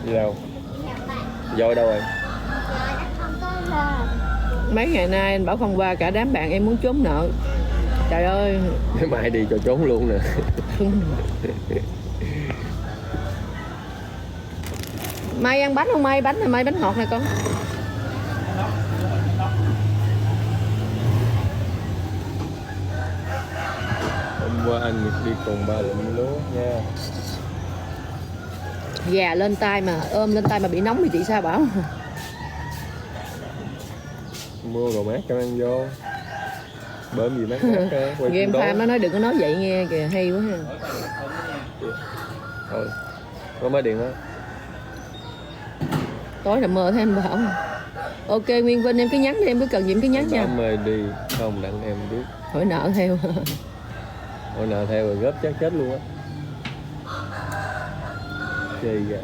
Đi đâu? Voi đâu rồi? Mấy ngày nay anh bảo không qua, cả đám bạn em muốn trốn nợ. Trời ơi. Nếu mai đi cho trốn luôn nè. Mai ăn bánh không? Mai bánh này, mai bánh ngọt này con. Hôm qua anh đi cùng ba lụm lúa nha. Già lên tay mà, ôm lên tay mà bị nóng thì chị sao bảo? Mua đồ mát cho ăn vô. Bơm gì mát mát quay Game Farm nó nói đừng có nói vậy nghe kìa, hay quá ha. Thôi, có máy điện đó. Tối là mơ thấy anh bảo. Ok Nguyên Vinh, em cứ nhắn đi, em cứ cần gì em cứ nhắn nha. Bảo mời đi, không đặng em biết. Hỏi nợ theo. Hỏi nợ theo rồi gớp chắc chết luôn á. Chơi gà.